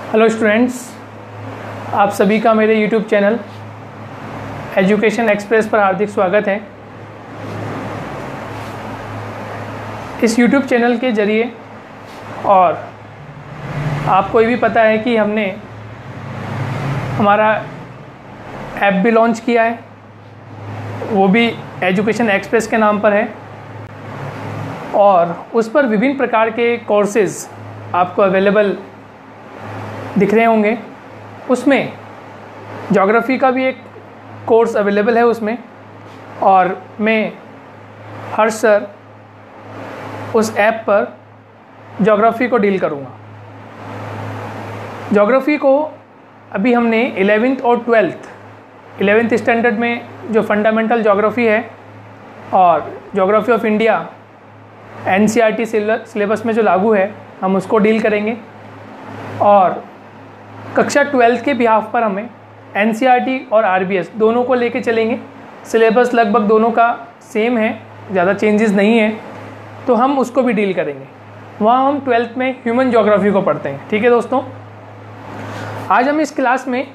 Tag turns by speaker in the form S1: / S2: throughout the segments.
S1: Hello students, आप सभी का मेरे यूट्यूब चैनल एजुकेशन एक्सप्रेस पर हार्दिक स्वागत है। इस यूट्यूब चैनल के ज़रिए और आपको ये भी पता है कि हमने हमारा ऐप भी लॉन्च किया है, वो भी एजुकेशन एक्सप्रेस के नाम पर है और उस पर विभिन्न प्रकार के कोर्सेज़ आपको अवेलेबल दिख रहे होंगे। उसमें ज्योग्राफ़ी का भी एक कोर्स अवेलेबल है उसमें, और मैं हर सर उस ऐप पर ज्योग्राफ़ी को डील करूँगा। ज्योग्राफ़ी को अभी हमने 11th और 11th स्टैंडर्ड में जो फंडामेंटल ज्योग्राफ़ी है और geography of India NCERT syllabus में जो लागू है, हम उसको डील करेंगे। और कक्षा 12th के बिहाफ पर हमें NCERT और RBS दोनों को लेके चलेंगे। सिलेबस लगभग दोनों का सेम है, ज़्यादा चेंजेस नहीं है, तो हम उसको भी डील करेंगे। वहाँ हम 12th में ह्यूमन ज्योग्राफी को पढ़ते हैं। ठीक है दोस्तों, आज हम इस क्लास में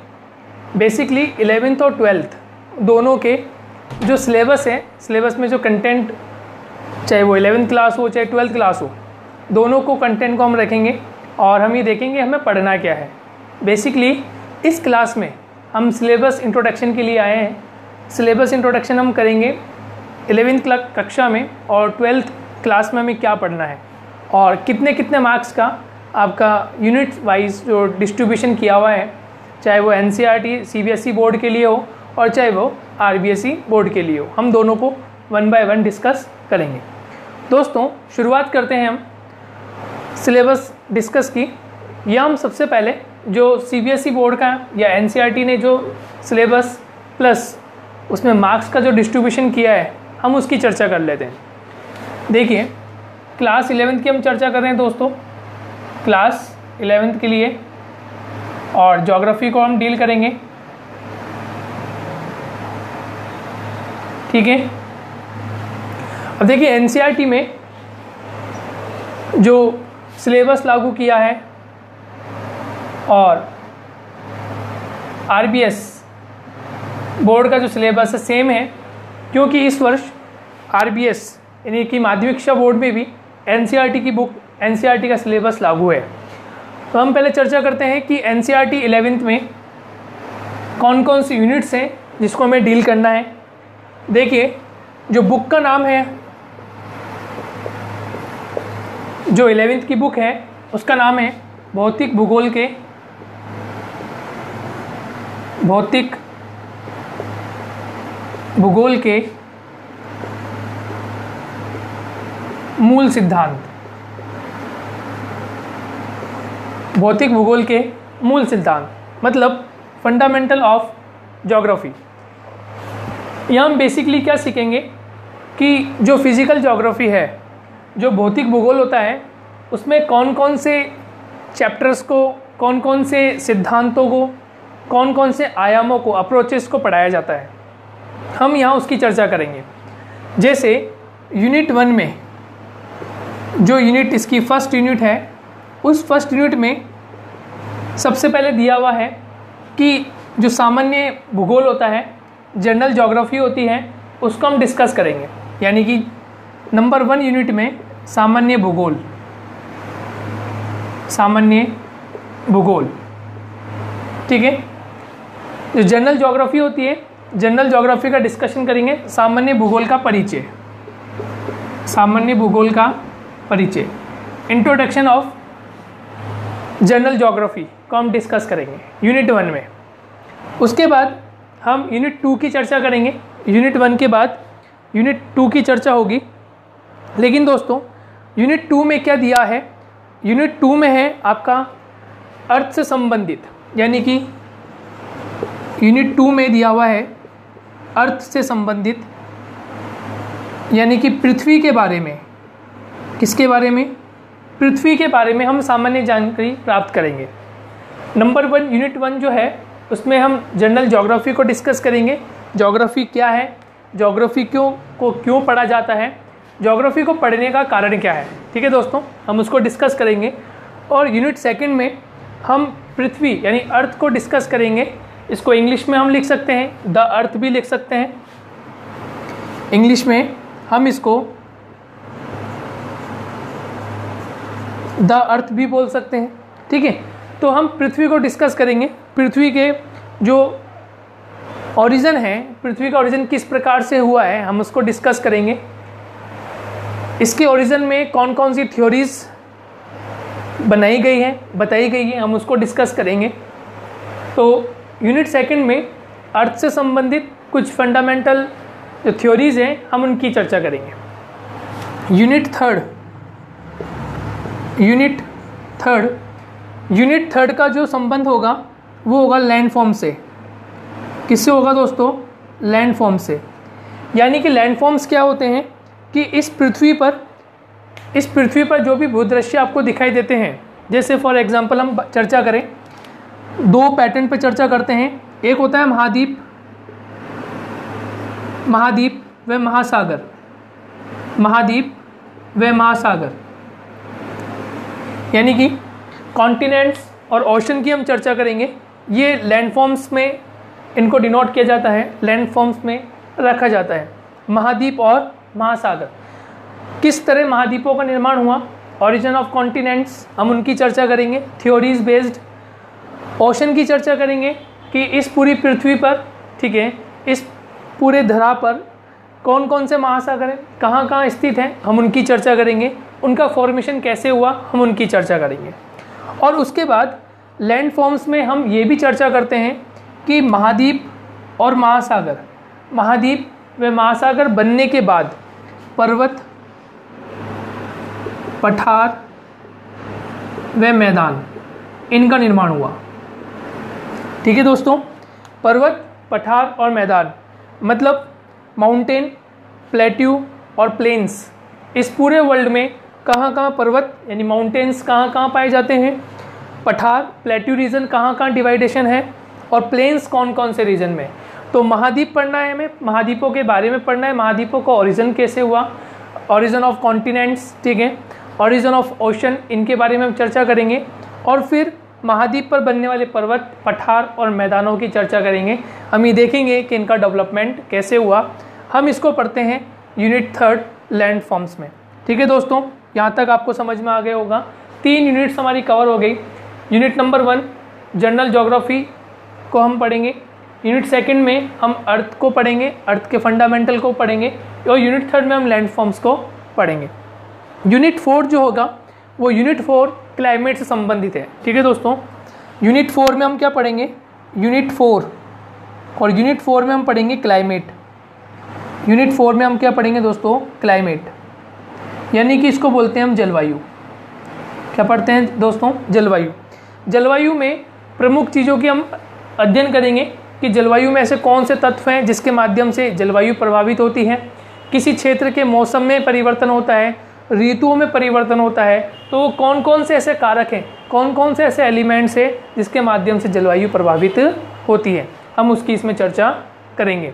S1: बेसिकली 11th और 12th दोनों के जो सिलेबस है, सिलेबस में जो कंटेंट, चाहे वो 11th क्लास हो चाहे 12th क्लास हो, दोनों को कंटेंट को हम रखेंगे और हम ये देखेंगे हमें पढ़ना क्या है। बेसिकली इस क्लास में हम सिलेबस इंट्रोडक्शन के लिए आए हैं। सिलेबस इंट्रोडक्शन हम करेंगे 11th कक्षा में और 12th क्लास में हमें क्या पढ़ना है और कितने कितने मार्क्स का आपका यूनिट वाइज जो डिस्ट्रीब्यूशन किया हुआ है, चाहे वो NCERT CBSE बोर्ड के लिए हो और चाहे वो RBSE बोर्ड के लिए हो, हम दोनों को 1 by 1 डिस्कस करेंगे। दोस्तों, शुरुआत करते हैं हम सिलेबस डिस्कस की। या हम सबसे पहले जो CBSE बोर्ड का या NCERT ने जो सिलेबस प्लस उसमें मार्क्स का जो डिस्ट्रीब्यूशन किया है, हम उसकी चर्चा कर लेते हैं। देखिए, क्लास 11th की हम चर्चा कर रहे हैं दोस्तों, क्लास 11th के लिए, और ज्योग्राफी को हम डील करेंगे। ठीक है, अब देखिए NCERT में जो सिलेबस लागू किया है और RBS बोर्ड का जो सिलेबस है सेम है, क्योंकि इस वर्ष RBS यानी कि माध्यमिक शिक्षा बोर्ड में भी NCERT की बुक, NCERT का सिलेबस लागू है। तो हम पहले चर्चा करते हैं कि NCERT 11th में कौन कौन सी यूनिट्स हैं जिसको हमें डील करना है। देखिए, जो बुक का नाम है, जो 11th की बुक है उसका नाम है भौतिक भूगोल के मूल सिद्धांत। भौतिक भूगोल के मूल सिद्धांत मतलब फंडामेंटल ऑफ ज्योग्राफी। यहाँ हम बेसिकली क्या सीखेंगे कि जो फिजिकल ज्योग्राफी है, जो भौतिक भूगोल होता है, उसमें कौन कौन से चैप्टर्स को, कौन कौन से सिद्धांतों को, कौन कौन से आयामों को, अप्रोचेस को पढ़ाया जाता है, हम यहाँ उसकी चर्चा करेंगे। जैसे यूनिट 1 में जो यूनिट इसकी फर्स्ट यूनिट है, उस फर्स्ट यूनिट में सबसे पहले दिया हुआ है कि जो सामान्य भूगोल होता है, जनरल ज्योग्राफी होती है, उसको हम डिस्कस करेंगे। यानी कि नंबर 1 यूनिट में सामान्य भूगोल। ठीक है, जो जनरल ज्योग्राफी होती है, जनरल ज्योग्राफी का डिस्कशन करेंगे। सामान्य भूगोल का परिचय, इंट्रोडक्शन ऑफ जनरल ज्योग्राफी को हम डिस्कस करेंगे यूनिट 1 में। उसके बाद हम यूनिट 2 की चर्चा करेंगे। यूनिट 1 के बाद यूनिट 2 की चर्चा होगी। लेकिन दोस्तों, यूनिट 2 में क्या दिया है? यूनिट 2 में है आपका अर्थ से संबंधित, यानी कि यूनिट 2 में दिया हुआ है अर्थ से संबंधित, यानी कि पृथ्वी के बारे में। किसके बारे में? पृथ्वी के बारे में हम सामान्य जानकारी प्राप्त करेंगे। नंबर 1 यूनिट 1 जो है, उसमें हम जनरल ज्योग्राफी को डिस्कस करेंगे। ज्योग्राफी क्या है, ज्योग्राफी क्यों पढ़ा जाता है, ज्योग्राफी को पढ़ने का कारण क्या है। ठीक है दोस्तों, हम उसको डिस्कस करेंगे। और यूनिट 2 में हम पृथ्वी यानी अर्थ को डिस्कस करेंगे। इसको इंग्लिश में हम लिख सकते हैं द अर्थ भी लिख सकते हैं, इंग्लिश में हम इसको द अर्थ भी बोल सकते हैं, ठीक है। तो हम पृथ्वी को डिस्कस करेंगे, पृथ्वी के जो ओरिजिन है, पृथ्वी का ओरिजिन किस प्रकार से हुआ है हम उसको डिस्कस करेंगे। इसके ओरिजिन में कौन कौन सी थ्योरीज बनाई गई है, बताई गई है, हम उसको डिस्कस करेंगे। तो यूनिट सेकंड में अर्थ से संबंधित कुछ फंडामेंटल जो थ्योरीज हैं हम उनकी चर्चा करेंगे। यूनिट थर्ड का जो संबंध होगा वो होगा लैंडफॉर्म से। किससे होगा दोस्तों? लैंडफॉर्म से। यानी कि लैंडफॉर्म्स क्या होते हैं कि इस पृथ्वी पर जो भी भूदृश्य आपको दिखाई देते हैं, जैसे फॉर एग्जांपल हम चर्चा करें, दो पैटर्न पर चर्चा करते हैं। एक होता है महाद्वीप व महासागर, यानी कि कॉन्टिनेंट्स और ओशन की हम चर्चा करेंगे। ये लैंडफॉर्म्स में इनको डिनोट किया जाता है, लैंडफॉर्म्स में रखा जाता है महाद्वीप और महासागर। किस तरह महाद्वीपों का निर्माण हुआ, ओरिजिन ऑफ कॉन्टिनेंट्स, हम उनकी चर्चा करेंगे। थ्योरीज बेस्ड ओशन की चर्चा करेंगे कि इस पूरी पृथ्वी पर, ठीक है, इस पूरे धरा पर कौन कौन से महासागर हैं, कहाँ कहाँ स्थित हैं, हम उनकी चर्चा करेंगे। उनका फॉर्मेशन कैसे हुआ, हम उनकी चर्चा करेंगे। और उसके बाद लैंडफॉर्म्स में हम ये भी चर्चा करते हैं कि महाद्वीप और महाद्वीप व महासागर बनने के बाद पर्वत, पठार व मैदान, इनका निर्माण हुआ। ठीक है दोस्तों, पर्वत, पठार और मैदान मतलब माउंटेन, प्लेट्यू और प्लेन्स। इस पूरे वर्ल्ड में कहाँ कहाँ पर्वत यानी माउंटेन्स कहाँ कहाँ पाए जाते हैं, पठार, प्लेट्यू रीजन कहाँ कहाँ डिवाइडेशन है, और प्लेन्स कौन कौन से रीजन में। तो महाद्वीप पढ़ना है हमें, महाद्वीपों के बारे में पढ़ना है, महाद्वीपों का ओरिजिन कैसे हुआ, ओरिजिन ऑफ कॉन्टिनेंट्स, ठीक है, ओरिजिन ऑफ ओशन, इनके बारे में हम चर्चा करेंगे। और फिर महाद्वीप पर बनने वाले पर्वत, पठार और मैदानों की चर्चा करेंगे। हम ये देखेंगे कि इनका डेवलपमेंट कैसे हुआ। हम इसको पढ़ते हैं यूनिट थर्ड लैंडफॉर्म्स में। ठीक है दोस्तों, यहाँ तक आपको समझ में आ गया होगा। 3 यूनिट्स हमारी कवर हो गई। यूनिट नंबर 1 जनरल ज्योग्राफी को हम पढ़ेंगे। यूनिट सेकंड में हम अर्थ को पढ़ेंगे, अर्थ के फंडामेंटल को पढ़ेंगे, और यूनिट थर्ड में हम लैंडफॉर्म्स को पढ़ेंगे। यूनिट 4 जो होगा वो यूनिट 4 क्लाइमेट से संबंधित है। ठीक है दोस्तों, यूनिट 4 में हम क्या पढ़ेंगे, यूनिट 4 में हम पढ़ेंगे क्लाइमेट। यूनिट 4 में हम क्या पढ़ेंगे दोस्तों, क्लाइमेट, यानी कि इसको बोलते हैं हम जलवायु। क्या पढ़ते हैं दोस्तों, जलवायु में प्रमुख चीज़ों की हम अध्ययन करेंगे कि जलवायु में ऐसे कौन से तत्व हैं जिसके माध्यम से जलवायु प्रभावित होती है। किसी क्षेत्र के मौसम में परिवर्तन होता है, ऋतुओं में परिवर्तन होता है, तो कौन कौन से ऐसे कारक हैं, कौन कौन से ऐसे एलिमेंट्स हैं जिसके माध्यम से जलवायु प्रभावित होती है, हम उसकी इसमें चर्चा करेंगे।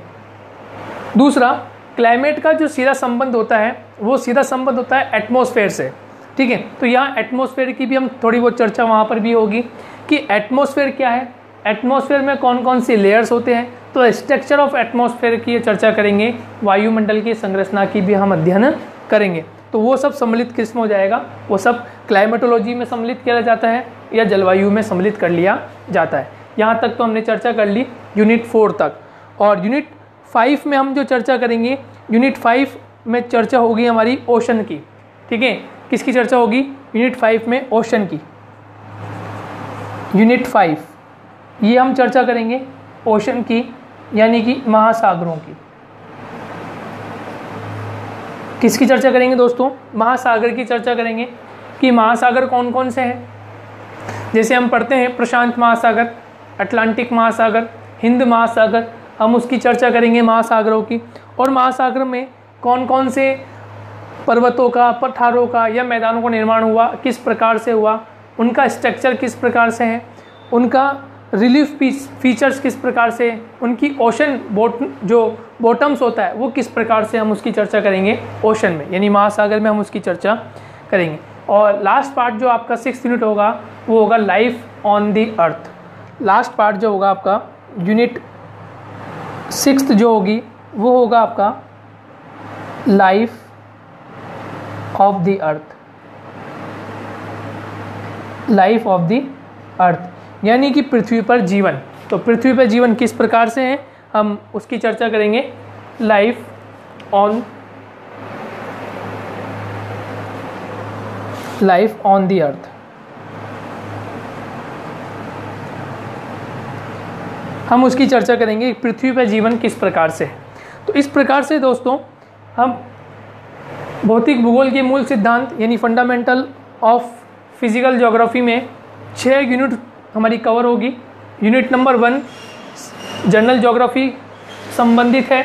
S1: दूसरा, क्लाइमेट का जो सीधा संबंध होता है वो सीधा संबंध होता है एटमॉस्फेयर से। ठीक है, तो यहाँ एटमॉस्फेयर की भी हम थोड़ी बहुत चर्चा वहाँ पर भी होगी कि एटमॉस्फेयर क्या है, एटमॉस्फेयर में कौन कौन सी लेयर्स होते हैं, तो स्ट्रक्चर ऑफ एटमॉस्फेयर की चर्चा करेंगे। वायुमंडल की संरचना की भी हम अध्ययन करेंगे। तो वो सब सम्मिलित किस्म हो जाएगा, वो सब क्लाइमेटोलॉजी में सम्मिलित किया जाता है या जलवायु में सम्मिलित कर लिया जाता है। यहाँ तक तो हमने चर्चा कर ली यूनिट 4 तक। और यूनिट 5 में हम जो चर्चा करेंगे, यूनिट 5 में चर्चा होगी हमारी ओशन की। ठीक है, किसकी चर्चा होगी, यूनिट 5 में ओशन की। यूनिट 5 ये हम चर्चा करेंगे ओशन की, यानी कि महासागरों की। किसकी चर्चा करेंगे दोस्तों, महासागर की चर्चा करेंगे कि महासागर कौन कौन से हैं। जैसे हम पढ़ते हैं प्रशांत महासागर, अटलांटिक महासागर, हिंद महासागर, हम उसकी चर्चा करेंगे महासागरों की। और महासागर में कौन कौन से पर्वतों का, पठारों का या मैदानों का निर्माण हुआ, किस प्रकार से हुआ, उनका स्ट्रक्चर किस प्रकार से है, उनका रिलीफ फीचर्स किस प्रकार से, उनकी ओशन जो बॉटम्स होता है वो किस प्रकार से, हम उसकी चर्चा करेंगे ओशन में, यानी महासागर में हम उसकी चर्चा करेंगे। और लास्ट पार्ट जो आपका 6th यूनिट होगा वो होगा life on the earth. Last part जो होगा आपका यूनिट 6 जो होगी वो होगा आपका life of the earth. Life of the earth यानी कि पृथ्वी पर जीवन। तो पृथ्वी पर जीवन किस प्रकार से है हम उसकी चर्चा करेंगे। Life on the earth. हम उसकी चर्चा करेंगे पृथ्वी पर जीवन किस प्रकार से है। तो इस प्रकार से दोस्तों हम भौतिक भूगोल के मूल सिद्धांत यानी फंडामेंटल ऑफ फिजिकल ज्योग्राफी में 6 यूनिट हमारी कवर होगी। यूनिट नंबर 1 जनरल ज्योग्राफी संबंधित है।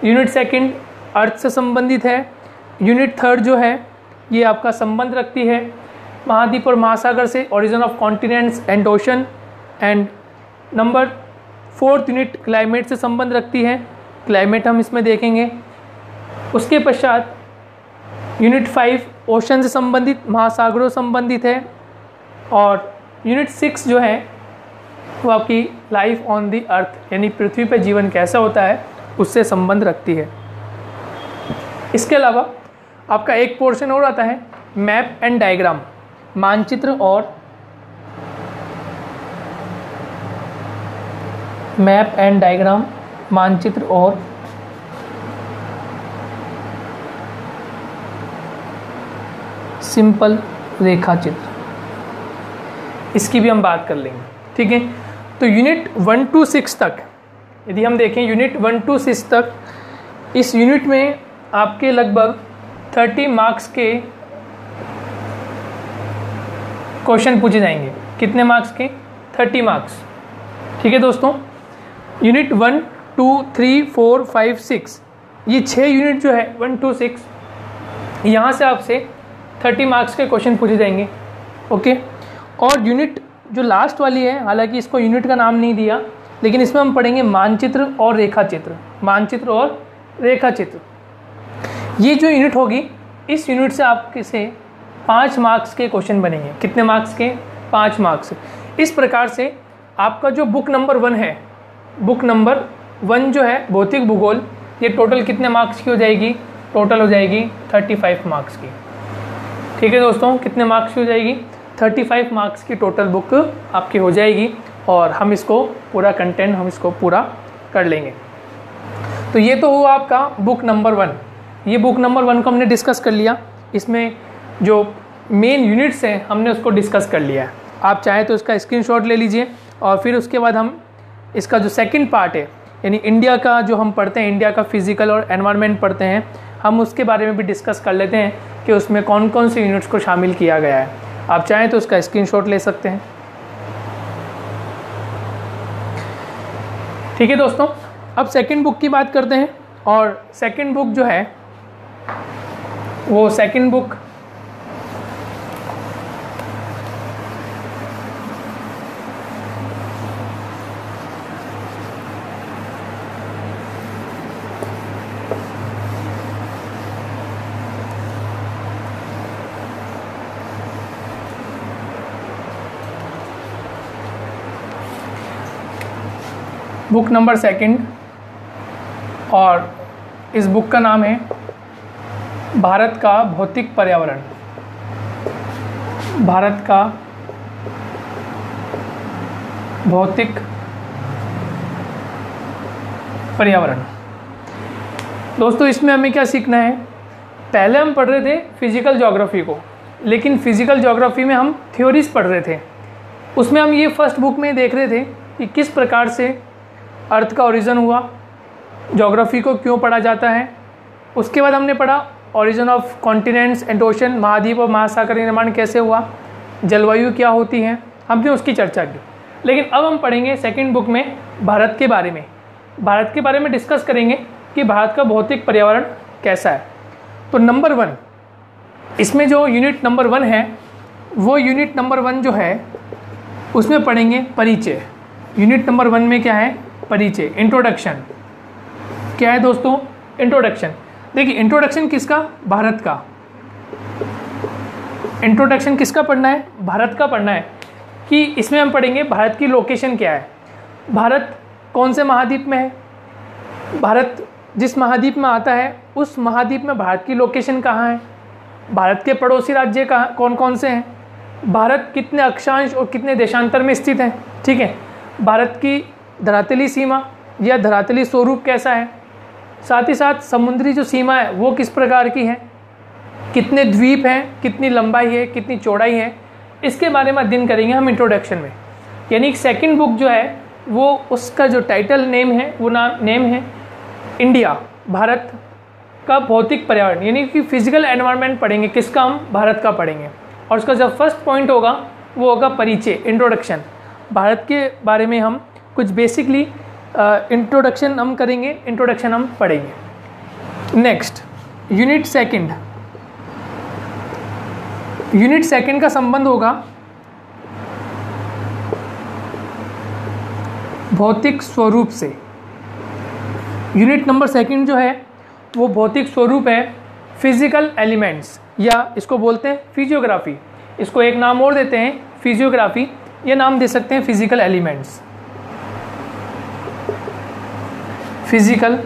S1: यूनिट 2 अर्थ से संबंधित है। यूनिट 3 जो है ये आपका संबंध रखती है महाद्वीप और महासागर से, origin of continents and ocean. And number 4 unit climate से संबंध रखती है, क्लाइमेट हम इसमें देखेंगे। उसके पश्चात यूनिट 5 ओशन से संबंधित, महासागरों संबंधित है। और यूनिट 6 जो है वो आपकी लाइफ ऑन द अर्थ यानी पृथ्वी पर जीवन कैसा होता है उससे संबंध रखती है। इसके अलावा आपका एक पोर्शन और आता है मैप एंड डायग्राम, मानचित्र और मैप एंड डायग्राम, मानचित्र और सिंपल रेखा चित्र, इसकी भी हम बात कर लेंगे। ठीक है, तो यूनिट 1 to 6 तक यदि हम देखें, यूनिट 1 to 6 तक, इस यूनिट में आपके लगभग 30 मार्क्स के क्वेश्चन पूछे जाएंगे। कितने मार्क्स के? 30 मार्क्स। ठीक है दोस्तों, यूनिट 1 2 3 4 5 6 ये 6 यूनिट जो है 1 to 6 यहाँ से आपसे 30 मार्क्स के क्वेश्चन पूछे जाएंगे। ओके, और यूनिट जो लास्ट वाली है, हालांकि इसको यूनिट का नाम नहीं दिया, लेकिन इसमें हम पढ़ेंगे मानचित्र और रेखा चित्र। मानचित्र और रेखा चित्र ये जो यूनिट होगी, इस यूनिट से आपके से 5 मार्क्स के क्वेश्चन बनेंगे। कितने मार्क्स के? 5 मार्क्स। इस प्रकार से आपका जो बुक नंबर 1 है, बुक नंबर 1 जो है भौतिक भूगोल, ये टोटल कितने मार्क्स की हो जाएगी? टोटल हो जाएगी 35 मार्क्स की। ठीक है दोस्तों, कितने मार्क्स की हो जाएगी? 35 मार्क्स की टोटल बुक आपकी हो जाएगी और हम इसको पूरा कंटेंट हम इसको पूरा कर लेंगे। तो ये तो हुआ आपका बुक नंबर 1। ये बुक नंबर 1 को हमने डिस्कस कर लिया। इसमें जो मेन यूनिट्स हैं हमने उसको डिस्कस कर लिया है। आप चाहें तो इसका स्क्रीनशॉट ले लीजिए और फिर उसके बाद हम इसका जो सेकंड पार्ट है यानी इंडिया का जो हम पढ़ते हैं, इंडिया का फिजिकल और एनवायरनमेंट पढ़ते हैं, हम उसके बारे में भी डिस्कस कर लेते हैं कि उसमें कौन कौन से यूनिट्स को शामिल किया गया है। आप चाहें तो उसका स्क्रीनशॉट ले सकते हैं। ठीक है दोस्तों, अब सेकंड बुक की बात करते हैं। और सेकंड बुक जो है वो सेकंड बुक बुक नंबर 2 और इस बुक का नाम है भारत का भौतिक पर्यावरण। भारत का भौतिक पर्यावरण। दोस्तों इसमें हमें क्या सीखना है? पहले हम पढ़ रहे थे फिजिकल ज्योग्राफी को, लेकिन फिजिकल ज्योग्राफी में हम थ्योरीज पढ़ रहे थे। उसमें हम ये फर्स्ट बुक में देख रहे थे कि किस प्रकार से अर्थ का ओरिजिन हुआ, ज्योग्राफी को क्यों पढ़ा जाता है। उसके बाद हमने पढ़ा origin of continents and ocean, महाद्वीप और महासागर निर्माण कैसे हुआ, जलवायु क्या होती है, हमने उसकी चर्चा की। लेकिन अब हम पढ़ेंगे सेकंड बुक में भारत के बारे में। भारत के बारे में डिस्कस करेंगे कि भारत का भौतिक पर्यावरण कैसा है। तो नंबर 1, इसमें जो यूनिट नंबर 1 है वो यूनिट नंबर 1 जो है उसमें पढ़ेंगे परिचय। यूनिट नंबर 1 में क्या है? परिचय, इंट्रोडक्शन। क्या है दोस्तों? इंट्रोडक्शन। देखिए इंट्रोडक्शन किसका? भारत का। इंट्रोडक्शन किसका पढ़ना है? भारत का पढ़ना है। कि इसमें हम पढ़ेंगे भारत की लोकेशन क्या है, भारत कौन से महाद्वीप में है, भारत जिस महाद्वीप में आता है उस महाद्वीप में भारत की लोकेशन कहाँ है, भारत के पड़ोसी राज्य कहाँ कौन कौन से हैं, भारत कितने अक्षांश और कितने देशांतर में स्थित है, ठीक है, भारत की धरातली सीमा या धरातली स्वरूप कैसा है, साथ ही साथ समुद्री जो सीमा है वो किस प्रकार की है, कितने द्वीप हैं, कितनी लंबाई है, कितनी चौड़ाई है, इसके बारे में अध्ययन करेंगे हम इंट्रोडक्शन में। यानी सेकंड बुक जो है वो उसका जो टाइटल नेम है वो नेम है इंडिया, भारत का भौतिक पर्यावरण, यानी कि फिजिकल एनवायरनमेंट पढ़ेंगे, किसका हम, भारत का पढ़ेंगे। और उसका जो फर्स्ट पॉइंट होगा वो होगा परिचय, इंट्रोडक्शन, भारत के बारे में हम कुछ बेसिकली इंट्रोडक्शन हम करेंगे, इंट्रोडक्शन हम पढ़ेंगे। नेक्स्ट यूनिट सेकंड का संबंध होगा भौतिक स्वरूप से। यूनिट नंबर सेकंड जो है वो भौतिक स्वरूप है, फिजिकल एलिमेंट्स, या इसको बोलते हैं फिजियोग्राफी, इसको एक नाम और देते हैं फिजियोग्राफी, ये नाम दे सकते हैं फिजिकल एलिमेंट्स, फिजिकल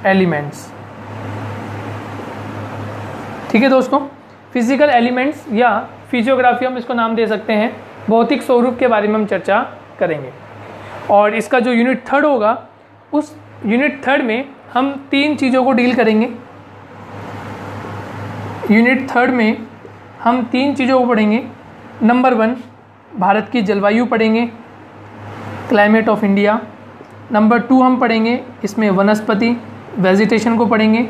S1: एलिमेंट्स। ठीक है दोस्तों, फिजिकल एलिमेंट्स या फिजियोग्राफी हम इसको नाम दे सकते हैं, भौतिक स्वरूप के बारे में हम चर्चा करेंगे। और इसका जो यूनिट थर्ड होगा उस यूनिट थर्ड में हम 3 चीज़ों को डील करेंगे। यूनिट थर्ड में हम 3 चीज़ों को पढ़ेंगे। नंबर 1 भारत की जलवायु पढ़ेंगे, क्लाइमेट ऑफ इंडिया। नंबर 2 हम पढ़ेंगे इसमें वनस्पति, वेजिटेशन को पढ़ेंगे।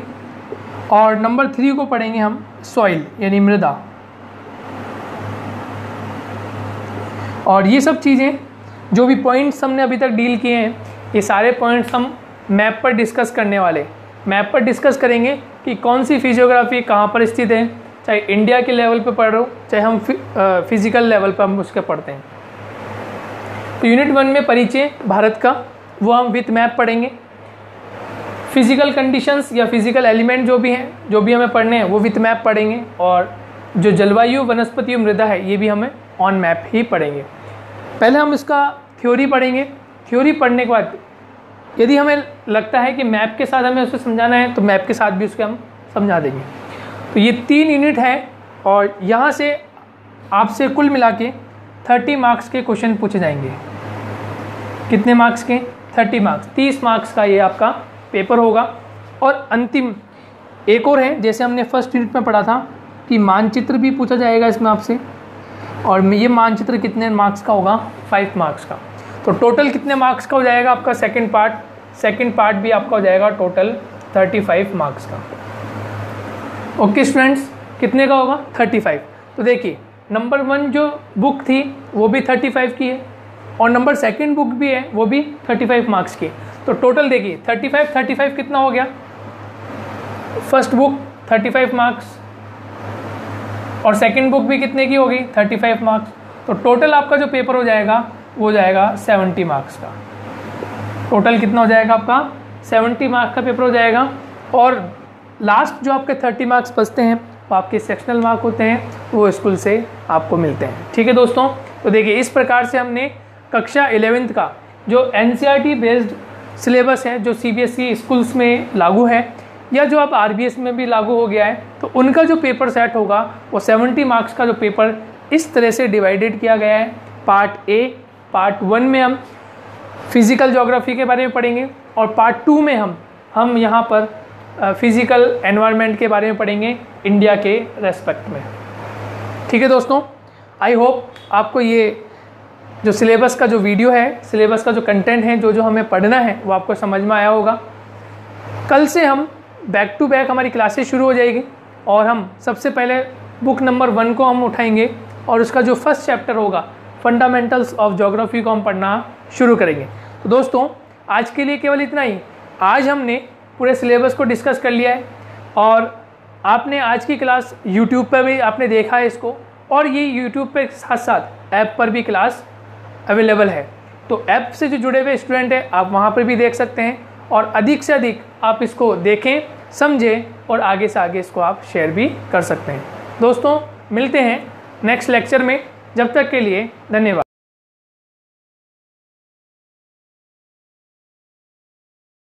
S1: और नंबर 3 को पढ़ेंगे हम सॉइल यानी मृदा। और ये सब चीज़ें जो भी पॉइंट्स हमने अभी तक डील किए हैं, ये सारे पॉइंट्स हम मैप पर डिस्कस करने वाले, मैप पर डिस्कस करेंगे कि कौन सी फिजियोग्राफी कहाँ पर स्थित है, चाहे इंडिया के लेवल पे पढ़ रहे हो, चाहे हम फिजिकल लेवल पर हम उसके पढ़ते हैं। तो यूनिट 1 में परिचय भारत का, वो हम विथ मैप पढ़ेंगे। फिजिकल कंडीशंस या फिजिकल एलिमेंट जो भी हैं, जो भी हमें पढ़ने हैं, वो विथ मैप पढ़ेंगे। और जो जलवायु, वनस्पति और मृदा है, ये भी हमें ऑन मैप ही पढ़ेंगे। पहले हम इसका थ्योरी पढ़ेंगे। थ्योरी पढ़ने के बाद यदि हमें लगता है कि मैप के साथ हमें उसे समझाना है तो मैप के साथ भी उसके हम समझा देंगे। तो ये 3 यूनिट है और यहाँ से आपसे कुल मिला के 30 मार्क्स के क्वेश्चन पूछे जाएंगे। कितने मार्क्स के? 30 मार्क्स, 30 मार्क्स का ये आपका पेपर होगा। और अंतिम एक और है, जैसे हमने फर्स्ट यूनिट में पढ़ा था कि मानचित्र भी पूछा जाएगा इसमें आपसे, और ये मानचित्र कितने मार्क्स का होगा? 5 मार्क्स का। तो टोटल कितने मार्क्स का हो जाएगा आपका सेकंड पार्ट भी आपका हो जाएगा टोटल 35 मार्क्स का। ओके स्टूडेंट्स, कितने का होगा? 35। तो देखिए नंबर 1 जो बुक थी वो भी 35 की है और नंबर 2 बुक भी है वो भी 35 मार्क्स की। तो टोटल देखिए 35 कितना हो गया? फर्स्ट बुक 35 मार्क्स और सेकंड बुक भी कितने की होगी? 35 मार्क्स। तो टोटल आपका जो पेपर हो जाएगा वो हो जाएगा 70 मार्क्स का। टोटल कितना हो जाएगा आपका? 70 मार्क्स का पेपर हो जाएगा। और लास्ट जो आपके 30 मार्क्स बचते हैं वो आपके सेक्शनल मार्क होते हैं, वो स्कूल से आपको मिलते हैं। ठीक है दोस्तों, तो देखिए इस प्रकार से हमने कक्षा 11th का जो NCERT बेस्ड सिलेबस है, जो CBSE स्कूल्स में लागू है या जो अब RBS में भी लागू हो गया है, तो उनका जो पेपर सेट होगा वो 70 मार्क्स का जो पेपर इस तरह से डिवाइडेड किया गया है। पार्ट 1 में हम फिजिकल ज्योग्राफी के बारे में पढ़ेंगे और पार्ट 2 में हम यहाँ पर फिजिकल एनवायरनमेंट के बारे में पढ़ेंगे इंडिया के रेस्पेक्ट में। ठीक है दोस्तों, आई होप आपको ये जो सिलेबस का जो वीडियो है, सिलेबस का जो कंटेंट है, जो हमें पढ़ना है वो आपको समझ में आया होगा। कल से हम बैक टू बैक हमारी क्लासेस शुरू हो जाएगी और हम सबसे पहले बुक नंबर 1 को हम उठाएंगे और उसका जो फर्स्ट चैप्टर होगा फंडामेंटल्स ऑफ ज्योग्राफी को हम पढ़ना शुरू करेंगे। तो दोस्तों आज के लिए केवल इतना ही। आज हमने पूरे सिलेबस को डिस्कस कर लिया है और आपने आज की क्लास यूट्यूब पर भी आपने देखा है इसको, और ये यूट्यूब पे साथ साथ ऐप पर भी क्लास अवेलेबल है। तो ऐप से जो जुड़े हुए स्टूडेंट हैं आप वहाँ पर भी देख सकते हैं और अधिक से अधिक आप इसको देखें, समझें और आगे से आगे इसको आप शेयर भी कर सकते हैं। दोस्तों मिलते हैं नेक्स्ट लेक्चर में, जब तक के लिए धन्यवाद।